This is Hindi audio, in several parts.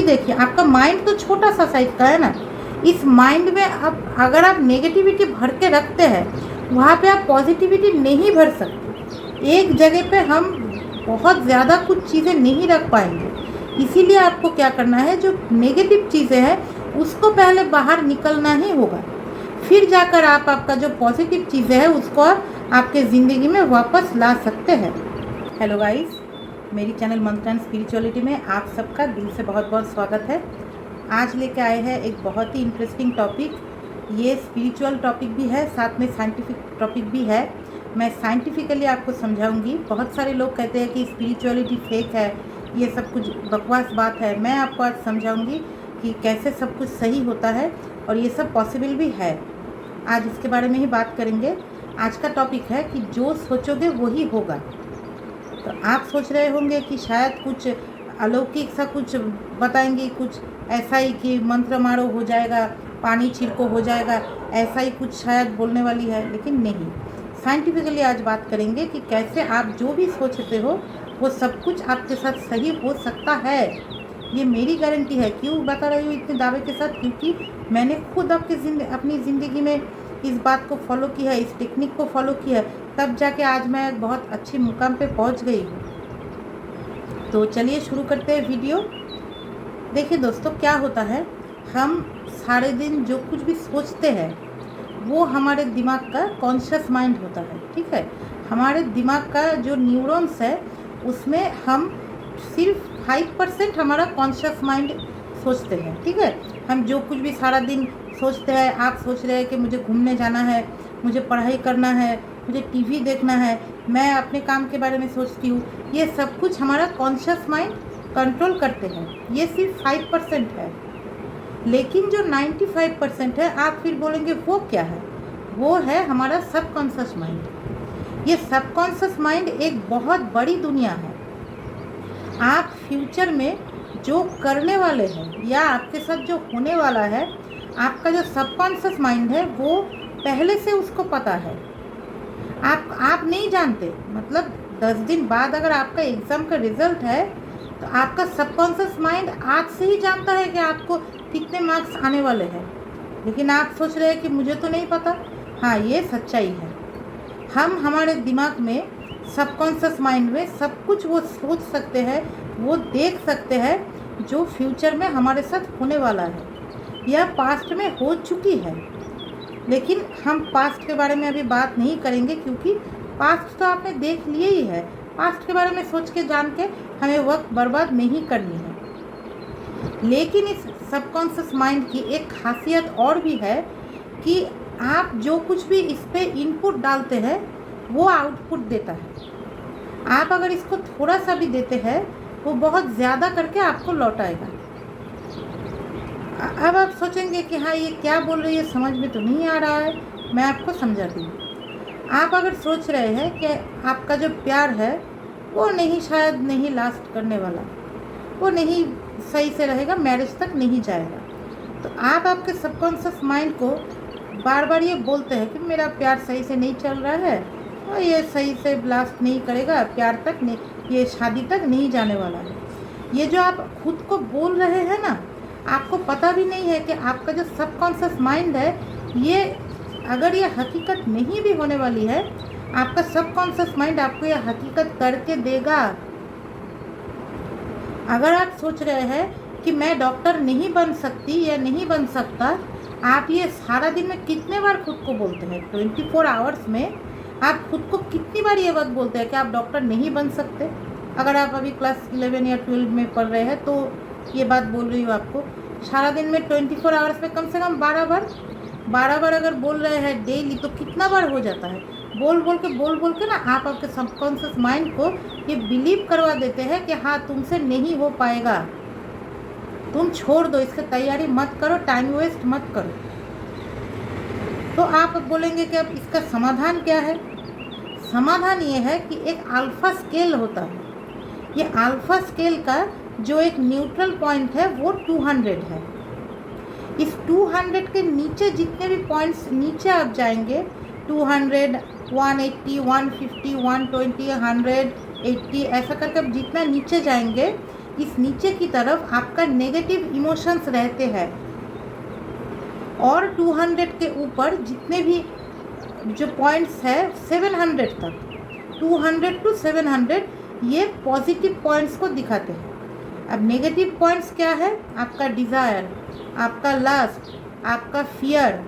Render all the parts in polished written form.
देखिए, आपका माइंड तो छोटा सा साइज का है ना, इस माइंड में अब अगर आप नेगेटिविटी भर के रखते हैं, वहाँ पे आप पॉजिटिविटी नहीं भर सकते। एक जगह पे हम बहुत ज़्यादा कुछ चीज़ें नहीं रख पाएंगे। इसीलिए आपको क्या करना है, जो नेगेटिव चीज़ें हैं उसको पहले बाहर निकलना ही होगा, फिर जाकर आप आपका जो पॉजिटिव चीज़ें हैं उसको आपके ज़िंदगी में वापस ला सकते हैं। हेलो गाइस, मेरी चैनल मंत्र एंड स्पिरिचुअलिटी में आप सबका दिल से बहुत बहुत स्वागत है। आज लेके आए हैं एक बहुत ही इंटरेस्टिंग टॉपिक। ये स्पिरिचुअल टॉपिक भी है, साथ में साइंटिफिक टॉपिक भी है। मैं साइंटिफिकली आपको समझाऊंगी। बहुत सारे लोग कहते हैं कि स्पिरिचुअलिटी फेक है, ये सब कुछ बकवास बात है। मैं आपको आज समझाऊंगी कि कैसे सब कुछ सही होता है और ये सब पॉसिबल भी है। आज इसके बारे में ही बात करेंगे। आज का टॉपिक है कि जो सोचोगे वही होगा। तो आप सोच रहे होंगे कि शायद कुछ अलौकिक सा कुछ बताएंगे, कुछ ऐसा ही कि मंत्र मारो हो जाएगा, पानी छिड़को हो जाएगा, ऐसा ही कुछ शायद बोलने वाली है, लेकिन नहीं। साइंटिफिकली आज बात करेंगे कि कैसे आप जो भी सोचते हो वो सब कुछ आपके साथ सही हो सकता है। ये मेरी गारंटी है। क्यों बता रही हूँ इतने दावे के साथ? क्योंकि मैंने खुद अपनी ज़िंदगी में इस बात को फॉलो किया है, इस टेक्निक को फॉलो किया है, तब जाके आज मैं बहुत अच्छी मुकाम पे पहुंच गई हूँ। तो चलिए शुरू करते हैं वीडियो। देखिए दोस्तों, क्या होता है, हम सारे दिन जो कुछ भी सोचते हैं वो हमारे दिमाग का कॉन्शियस माइंड होता है। ठीक है, हमारे दिमाग का जो न्यूरॉन्स है उसमें हम सिर्फ 5% हमारा कॉन्शियस माइंड सोचते हैं। ठीक है, हम जो कुछ भी सारा दिन सोचते हैं, आप सोच रहे हैं कि मुझे घूमने जाना है, मुझे पढ़ाई करना है, मुझे टीवी देखना है, मैं अपने काम के बारे में सोचती हूँ, ये सब कुछ हमारा कॉन्शियस माइंड कंट्रोल करते हैं। ये सिर्फ 5% है, लेकिन जो 95% है, आप फिर बोलेंगे वो क्या है? वो है हमारा सबकॉन्शियस माइंड। ये सबकॉन्शियस माइंड एक बहुत बड़ी दुनिया है। आप फ्यूचर में जो करने वाले हैं या आपके साथ जो होने वाला है, आपका जो सबकॉन्शियस माइंड है वो पहले से उसको पता है। आप नहीं जानते। मतलब 10 दिन बाद अगर आपका एग्ज़ाम का रिजल्ट है तो आपका सबकॉन्शियस माइंड आज से ही जानता है कि आपको कितने मार्क्स आने वाले हैं, लेकिन आप सोच रहे हैं कि मुझे तो नहीं पता। हाँ, ये सच्चाई है। हम हमारे दिमाग में सबकॉन्शियस माइंड में सब कुछ वो सोच सकते हैं, वो देख सकते हैं जो फ्यूचर में हमारे साथ होने वाला है या पास्ट में हो चुकी है। लेकिन हम पास्ट के बारे में अभी बात नहीं करेंगे, क्योंकि पास्ट तो आपने देख लिया ही है। पास्ट के बारे में सोच के जान के हमें वक्त बर्बाद नहीं करनी है। लेकिन इस सबकॉन्शियस माइंड की एक खासियत और भी है कि आप जो कुछ भी इस पे इनपुट डालते हैं वो आउटपुट देता है। आप अगर इसको थोड़ा सा भी देते हैं वो बहुत ज़्यादा करके आपको लौटाएगा। अब आप सोचेंगे कि हाँ, ये क्या बोल रही है, समझ में तो नहीं आ रहा है। मैं आपको समझाती हूँ। आप अगर सोच रहे हैं कि आपका जो प्यार है वो शायद नहीं लास्ट करने वाला, वो नहीं सही से रहेगा, मैरिज तक नहीं जाएगा, तो आप आपके सबकॉन्शियस माइंड को बार बार ये बोलते हैं कि मेरा प्यार सही से नहीं चल रहा है और ये सही से लास्ट नहीं करेगा, प्यार तक नहीं, ये शादी तक नहीं जाने वाला है। ये जो आप खुद को बोल रहे हैं ना, आपको पता भी नहीं है कि आपका जो सबकॉन्शियस माइंड है, ये अगर ये हकीकत नहीं भी होने वाली है, आपका सबकॉन्शियस माइंड आपको ये हकीकत करके देगा। अगर आप सोच रहे हैं कि मैं डॉक्टर नहीं बन सकती या नहीं बन सकता, आप ये सारा दिन में कितने बार खुद को बोलते हैं? 24 आवर्स में आप खुद को कितनी बार ये बात बोलते हैं कि आप डॉक्टर नहीं बन सकते? अगर आप अभी क्लास 11 या 12 में पढ़ रहे हैं तो ये बात बोल रही हूँ आपको। सारा दिन में 24 आवर्स में कम से कम 12 बार अगर बोल रहे हैं डेली, तो कितना बार हो जाता है? बोल बोल के ना आप आपके सबकॉन्शियस माइंड को ये बिलीव करवा देते हैं कि हाँ, तुमसे नहीं हो पाएगा, तुम छोड़ दो, इसकी तैयारी मत करो, टाइम वेस्ट मत करो। तो आप बोलेंगे कि अब इसका समाधान क्या है? समाधान ये है कि एक अल्फा स्केल होता है। ये अल्फा स्केल का जो एक न्यूट्रल पॉइंट है वो 200 है। इस 200 के नीचे जितने भी पॉइंट्स नीचे आप जाएंगे, 200, 180, 150, 120, 180, ऐसा करके आप जितना नीचे जाएंगे, इस नीचे की तरफ आपका नेगेटिव इमोशंस रहते हैं। और 200 के ऊपर जितने भी जो पॉइंट्स है 700 तक, 200 to 700 ये पॉजिटिव पॉइंट्स को दिखाते हैं। अब नेगेटिव पॉइंट्स क्या है? आपका डिज़ायर, आपका लस्ट, आपका फियर,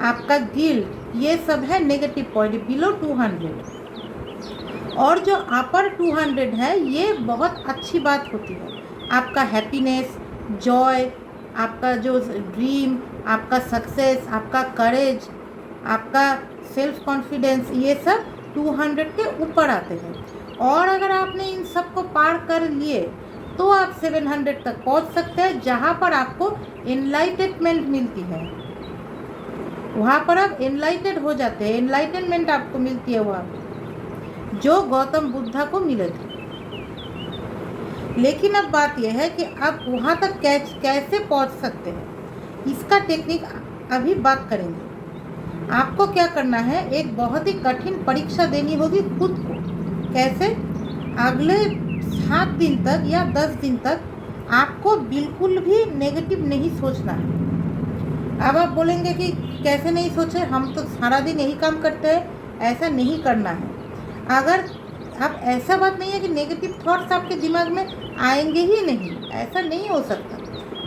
आपका गिल्ट, ये सब है नेगेटिव पॉइंट बिलो 200। और जो अपर 200 है ये बहुत अच्छी बात होती है। आपका हैप्पीनेस, जॉय, आपका जो ड्रीम, आपका सक्सेस, आपका करेज, आपका सेल्फ कॉन्फिडेंस, ये सब 200 के ऊपर आते हैं। और अगर आपने इन सब को पार कर लिए तो आप 700 तक पहुंच सकते हैं, जहां पर आपको एनलाइटमेंट मिलती है। वहाँ पर आप एनलाइटेड हो जाते हैं, एनलाइटनमेंट आपको मिलती है वहाँ पर, जो गौतम बुद्धा को मिले थे। लेकिन अब बात यह है कि आप वहाँ तक कैसे पहुँच सकते हैं, इसका टेक्निक अभी बात करेंगे। आपको क्या करना है, एक बहुत ही कठिन परीक्षा देनी होगी खुद को। कैसे? अगले 7 दिन तक या 10 दिन तक आपको बिल्कुल भी नेगेटिव नहीं सोचना है। अब आप बोलेंगे कि कैसे नहीं सोचे, हम तो सारा दिन यही काम करते हैं। ऐसा नहीं करना है। अगर आप, ऐसा बात नहीं है कि नेगेटिव थॉट्स आपके दिमाग में आएंगे ही नहीं, ऐसा नहीं हो सकता।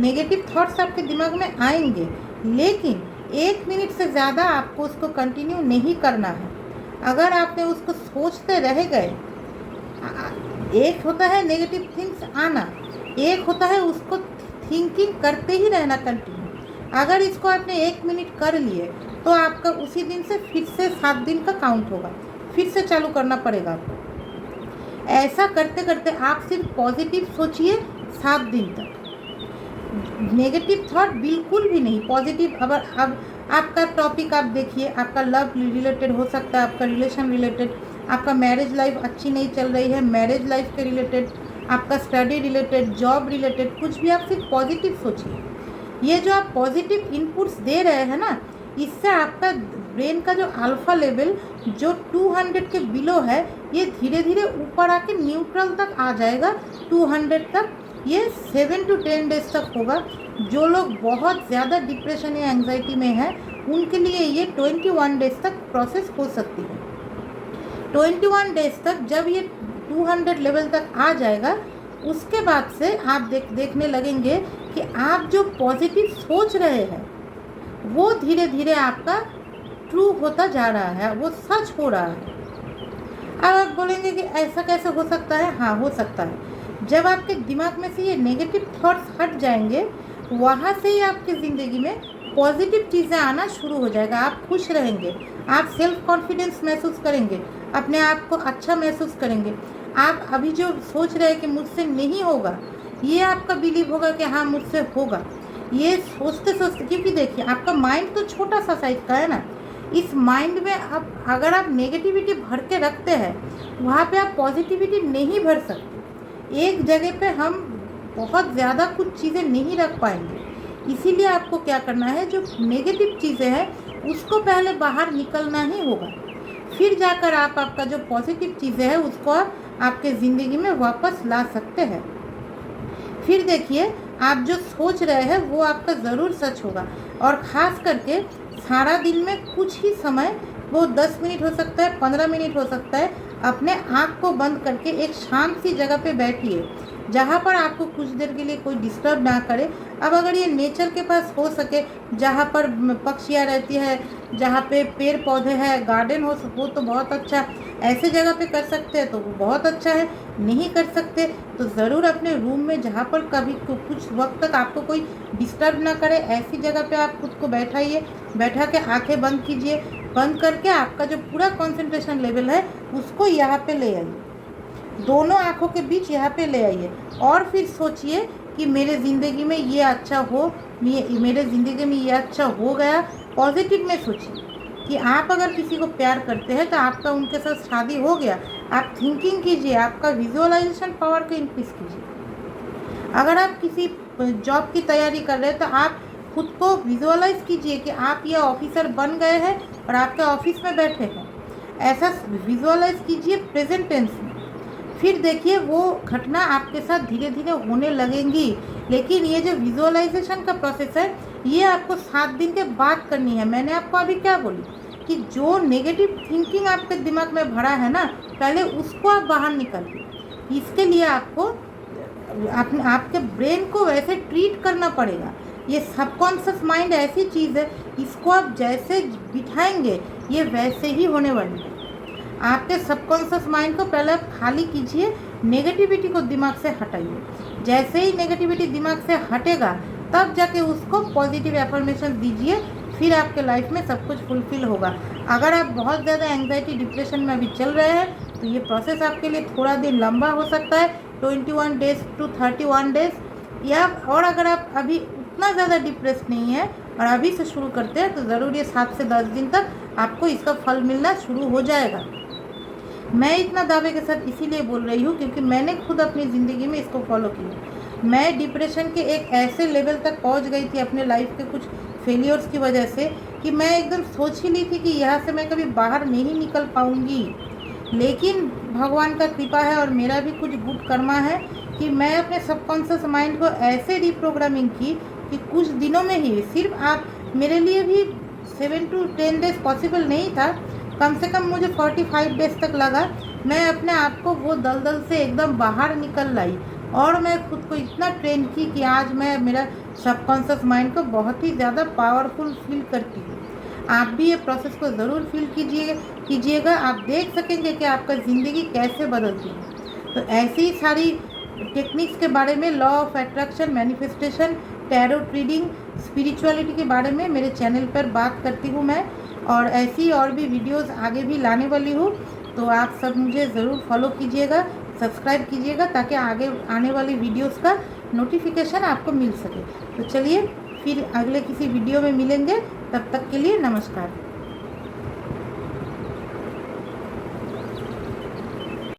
नेगेटिव थॉट्स आपके दिमाग में आएंगे, लेकिन 1 मिनट से ज़्यादा आपको उसको कंटिन्यू नहीं करना है। अगर आपने उसको सोचते रह गए, एक होता है नेगेटिव थिंग्स आना, एक होता है उसको थिंकिंग करते ही रहना कंटिन्यू। अगर इसको आपने 1 मिनट कर लिए तो आपका उसी दिन से फिर से 7 दिन का काउंट होगा, फिर से चालू करना पड़ेगा आपको। ऐसा करते करते आप सिर्फ पॉजिटिव सोचिए 7 दिन तक, नेगेटिव थॉट बिल्कुल भी नहीं, पॉजिटिव। अब आपका टॉपिक आप देखिए, आपका लव रिलेटेड हो सकता है, आपका रिलेशन रिलेटेड, आपका मैरिज लाइफ अच्छी नहीं चल रही है, मैरिज लाइफ के रिलेटेड, आपका स्टडी रिलेटेड, जॉब रिलेटेड, कुछ भी आप सिर्फ पॉजिटिव सोचिए। ये जो आप पॉजिटिव इनपुट्स दे रहे हैं ना, इससे आपका ब्रेन का जो अल्फा लेवल जो 200 के बिलो है, ये धीरे धीरे ऊपर आके न्यूट्रल तक आ जाएगा। 200 तक ये 7 to 10 डेज तक होगा। जो लोग बहुत ज़्यादा डिप्रेशन या एंग्जाइटी में हैं, उनके लिए ये 21 डेज तक प्रोसेस हो सकती है। 21 डेज तक जब ये 200 लेवल तक आ जाएगा, उसके बाद से आप देखने लगेंगे कि आप जो पॉजिटिव सोच रहे हैं वो धीरे धीरे आपका ट्रू होता जा रहा है, वो सच हो रहा है। अब आप बोलेंगे कि ऐसा कैसे हो सकता है? हाँ, हो सकता है। जब आपके दिमाग में से ये नेगेटिव थॉट्स हट जाएंगे, वहाँ से ही आपकी ज़िंदगी में पॉजिटिव चीज़ें आना शुरू हो जाएगा। आप खुश रहेंगे, आप सेल्फ कॉन्फिडेंस महसूस करेंगे, अपने आप को अच्छा महसूस करेंगे। आप अभी जो सोच रहे हैं कि मुझसे नहीं होगा, ये आपका बिलीव होगा कि हाँ मुझसे होगा। ये सोचते सोचते, क्योंकि देखिए आपका माइंड तो छोटा सा साइज का है ना, इस माइंड में अब अगर आप नेगेटिविटी भर के रखते हैं, वहाँ पे आप पॉजिटिविटी नहीं भर सकते। एक जगह पे हम बहुत ज़्यादा कुछ चीज़ें नहीं रख पाएंगे। इसीलिए आपको क्या करना है, जो नेगेटिव चीज़ें हैं उसको पहले बाहर निकलना ही होगा, फिर जाकर आप आपका जो पॉजिटिव चीज़ें हैं उसको आपके ज़िंदगी में वापस ला सकते हैं। फिर देखिए आप जो सोच रहे हैं वो आपका ज़रूर सच होगा। और ख़ास करके सारा दिन में कुछ ही समय, वो 10 मिनट हो सकता है, 15 मिनट हो सकता है, अपने आँख को बंद करके एक शांत सी जगह पे बैठिए, जहाँ पर आपको कुछ देर के लिए कोई डिस्टर्ब ना करे। अब अगर ये नेचर के पास हो सके, जहाँ पर पक्षियाँ रहती है, जहाँ पे पेड़ पौधे हैं, गार्डन हो तो बहुत अच्छा। ऐसे जगह पे कर सकते हैं तो वो बहुत अच्छा है। नहीं कर सकते तो ज़रूर अपने रूम में, जहाँ पर कभी कुछ वक्त तक आपको कोई डिस्टर्ब ना करे, ऐसी जगह पे आप खुद को बैठाइए। बैठा के आँखें बंद कीजिए, बंद करके आपका जो पूरा कंसंट्रेशन लेवल है उसको यहाँ पे ले आइए, दोनों आँखों के बीच यहाँ पे ले आइए। और फिर सोचिए कि मेरे ज़िंदगी में ये अच्छा हो, मेरे ज़िंदगी में ये अच्छा हो गया। पॉजिटिव में सोचिए कि आप अगर किसी को प्यार करते हैं तो आपका उनके साथ शादी हो गया। आप थिंकिंग कीजिए, आपका विजुअलाइजेशन पावर को इंक्रीज कीजिए। अगर आप किसी जॉब की तैयारी कर रहे हैं तो आप खुद को विजुअलाइज कीजिए कि आप ये ऑफिसर बन गए हैं और आपके ऑफिस में बैठे हैं। ऐसा विजुअलाइज कीजिए प्रेजेंट टेंस में। फिर देखिए वो घटना आपके साथ धीरे धीरे होने लगेंगी। लेकिन ये जो विजुअलाइजेशन का प्रोसेस है ये आपको 7 दिन के बाद करनी है। मैंने आपको अभी क्या बोली कि जो नेगेटिव थिंकिंग आपके दिमाग में भरा है ना, पहले उसको आप बाहर निकालिए। इसके लिए आपको आपके ब्रेन को वैसे ट्रीट करना पड़ेगा। ये सबकॉन्शियस माइंड ऐसी चीज़ है, इसको आप जैसे बिठाएंगे ये वैसे ही होने वाली है। आपके सबकॉन्शियस माइंड को पहले आप खाली कीजिए, नेगेटिविटी को दिमाग से हटाइए। जैसे ही नेगेटिविटी दिमाग से हटेगा तब जाके उसको पॉजिटिव एफर्मेशन दीजिए, फिर आपके लाइफ में सब कुछ फुलफिल होगा। अगर आप बहुत ज़्यादा एंग्जाइटी डिप्रेशन में अभी चल रहे हैं तो ये प्रोसेस आपके लिए थोड़ा दिन लंबा हो सकता है, 21 डेज टू 31 डेज। या और अगर आप अभी उतना ज़्यादा डिप्रेस नहीं है और अभी से शुरू करते हैं तो ज़रूर ये 7 से 10 दिन तक आपको इसका फल मिलना शुरू हो जाएगा। मैं इतना दावे के साथ इसीलिए बोल रही हूँ क्योंकि मैंने खुद अपनी ज़िंदगी में इसको फॉलो किया। मैं डिप्रेशन के एक ऐसे लेवल तक पहुँच गई थी अपने लाइफ के कुछ फेलियर्स की वजह से कि मैं एकदम सोच ही ली थी कि यहाँ से मैं कभी बाहर नहीं निकल पाऊँगी। लेकिन भगवान का कृपा है और मेरा भी कुछ गुड कर्मा है कि मैं अपने सबकॉन्शियस माइंड को ऐसे रिप्रोग्रामिंग की कि कुछ दिनों में ही, सिर्फ आप मेरे लिए भी 7 to 10 डेज पॉसिबल नहीं था, कम से कम मुझे 45 डेज तक लगा। मैं अपने आप को वो दलदल से एकदम बाहर निकल लाई और मैं खुद को इतना ट्रेन की कि आज मैं मेरा सबकॉन्शियस माइंड को बहुत ही ज़्यादा पावरफुल फील करती हूँ। आप भी ये प्रोसेस को ज़रूर फील कीजिएगा। आप देख सकेंगे कि आपका ज़िंदगी कैसे बदलती है। तो ऐसी ही सारी टेक्निक्स के बारे में, law of attraction, manifestation, tarot reading, spirituality के बारे में मेरे चैनल पर बात करती हूँ मैं, और ऐसी और भी वीडियोस आगे भी लाने वाली हूँ। तो आप सब मुझे ज़रूर फॉलो कीजिएगा, सब्सक्राइब कीजिएगा ताकि आगे आने वाली वीडियोस का नोटिफिकेशन आपको मिल सके। तो चलिए फिर अगले किसी वीडियो में मिलेंगे, तब तक के लिए नमस्कार।